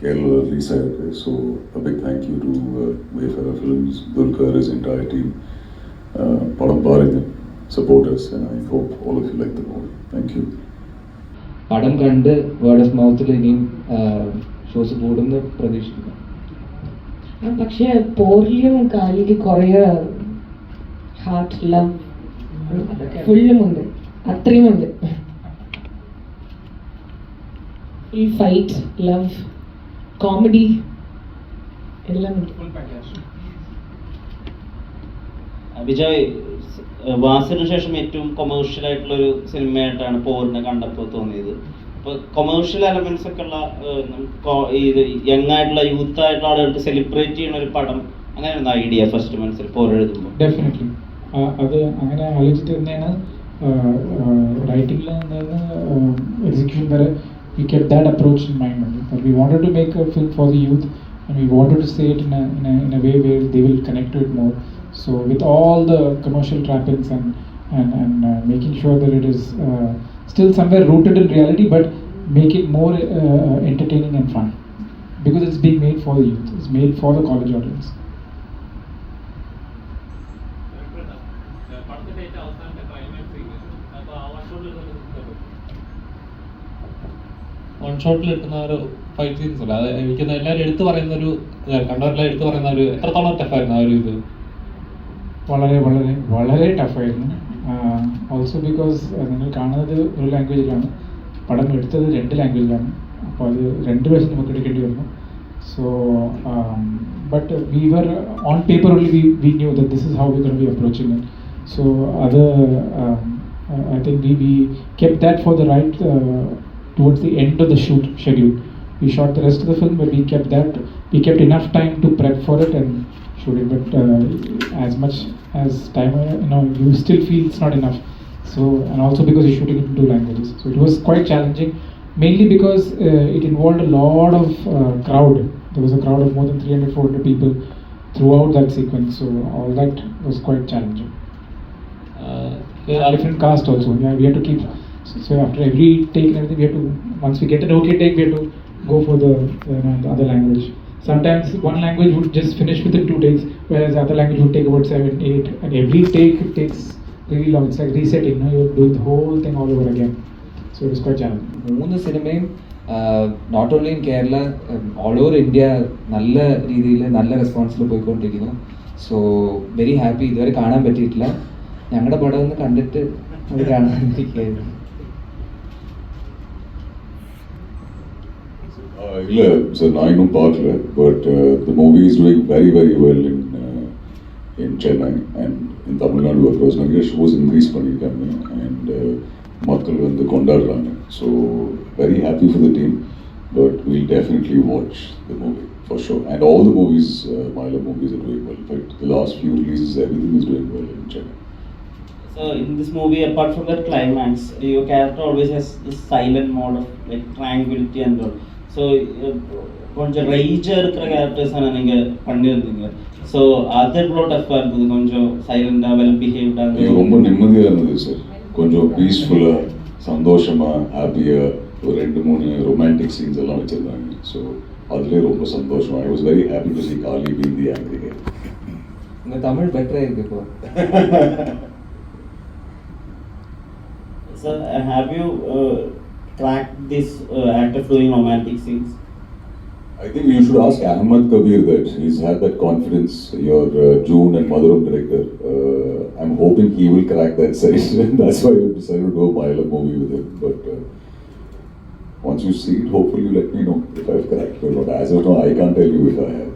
കേരള റിലീസായിട്ട്. So a big thank you to Wayfarer Films, Dulquer, his entire team, പടം പറഞ്ഞ് supporters, and I hope all of you like the movie. Thank you. പടം കണ്ട് word of മൗത്തിൽ ഇനിയും shows കൂടുന്ന പ്രതീക്ഷിക്കുന്നു. പക്ഷേ പോരിലും കാലിൽ കുറേ ഹാർട്ട് ലവ് ഫുള്ളുമുണ്ട്, അത്രയുമുണ്ട്. ഫുൾ ഫൈറ്റ്, ലവ്, കോമഡി എല്ലാം ഉണ്ട്. വിജയ്, വാസിന് ശേഷം ഏറ്റവും കൊമേഴ്ഷ്യൽ ആയിട്ടുള്ളൊരു സിനിമയായിട്ടാണ് പോറിനെ കണ്ടപ്പോൾ തോന്നിയത്. അപ്പോൾ കൊമേഴ്ഷ്യൽ എലമെന്റ്സ് ഒക്കെ ഉള്ള ഇത് യങ് ആയിട്ടുള്ള യൂത്ത് ആയിട്ടുള്ള ആളുകൾക്ക് സെലിബ്രേറ്റ് ചെയ്യുന്ന ഒരു പടം, അങ്ങനെയായിരുന്നു ഐഡിയ ഫസ്റ്റ് മനസ്സിൽ പോർ എഴുതുമ്പോൾ? ഡെഫിനറ്റ്ലി അത് അങ്ങനെ ആലോചിച്ചിട്ട് തന്നെയാണ് റൈറ്റിംഗിൽ നിന്ന് എക്സിക്യൂഷൻ വരെ we kept that approach in mind only, that we wanted to make a film for the youth and we wanted to say it in a way where they will connect to it more. So with all the commercial trappings and making sure that it is still somewhere rooted in reality, but make it more entertaining and fun, because it's being made for the youth, it's made for the college audience. One ഷോട്ടിൽ കിട്ടുന്ന ഒരു fight scenes അല്ല, അത് എനിക്ക് എല്ലാവരും എടുത്തു പറയുന്ന ഒരു കണ്ടവരെല്ലാം എടുത്തു പറയുന്ന ഒരു എത്രത്തോളം ടഫായിരുന്നു ആ ഒരു ഇത്? വളരെ വളരെ വളരെ ടഫായിരുന്നു. ഓൾസോ ബിക്കോസ് നിങ്ങൾ കാണുന്നത് ഒരു ലാംഗ്വേജിലാണ്, പടം എടുത്തത് 2 ലാംഗ്വേജിലാണ്. അപ്പോൾ അത് 2 വേഷം നമുക്ക് എടുക്കേണ്ടി വന്നു. So but we were on paper only we knew that this is how we gonna be approaching it. So അത് I think we kept that for the right towards the end of the shoot schedule. We shot the rest of the film, but we kept enough time to prep for it and shoot it. But as much as time, you still feel it's not enough. So, and also because you're shooting it in 2 languages, so it was quite challenging. Mainly because it involved a lot of crowd. There was a crowd of more than 300-400 people throughout that sequence. So all that was quite challenging. Different cast also. Yeah, we had to keep. So after every take and everything, we have to, once we get an okay take, we have to go for the other language. Sometimes one language would just finish within 2 takes, whereas the other language would take about 7, 8, and every take it takes really long. It's like resetting, you're doing the whole thing all over again. So it was quite challenging. 3 സിനിമയും not only in Kerala, all over India നല്ല രീതിയിൽ നല്ല റെസ്പോൺസിൽ പോയിക്കൊണ്ടിരിക്കുന്നു. So very happy. ഇതുവരെ കാണാൻ പറ്റിയിട്ടില്ല, ഞങ്ങളുടെ പടം ഒന്ന് കണ്ടിട്ട് അത് കാണാനിരിക്കുകയായിരുന്നു. இல்லை சார், நான் இன்னும் பார்க்கல. But the movie is doing very very well in Chennai and in Tamil Nadu across. நிறைய ஷோஸ் இன்க்ரீஸ் பண்ணியிருக்காங்க and மக்கள் வந்து கொண்டாடுறாங்க. So very happy for the team, but we'll definitely watch the movie for sure. And all the movies, Malayalam movies are doing well. In fact, the last few releases, everything is doing well in Chennai. So in this movie, apart from the climax, your character always has this silent mode of like tranquility and all. So கொஞ்சம் ரைஜாக இருக்கிற கேரக்டர்ஸான நீங்கள் பண்ணியிருந்தீங்க. So அது எவ்வளோ டஃப்பாக இருந்தது? கொஞ்சம் சைலண்டாக, வெல் பிஹேவ்டாக? ரொம்ப நிம்மதியாக இருந்தது சார். கொஞ்சம் பீஸ்ஃபுல்லாக, சந்தோஷமாக, ஹாப்பியாக ஒரு 2-3 ரொமான்டிக் சீன்ஸ் எல்லாம் வச்சுருந்தாங்க. ஸோ அதுலேயே ரொம்ப சந்தோஷம். I was very happy to see Kali being the angry guy. உங்கள் தமிழ் பெட்டராக இருக்கு இப்போ. So have you cracked this act of doing romantic scenes? I think you should ask Ahmed Kabir that. He's had that confidence. Your June and Madhuram director. I'm hoping he will crack that side. That's why we decided to do a Malayalam movie with him. But once you see it, hopefully you let me know if I've cracked it or not. As of now, I can't tell you if I have.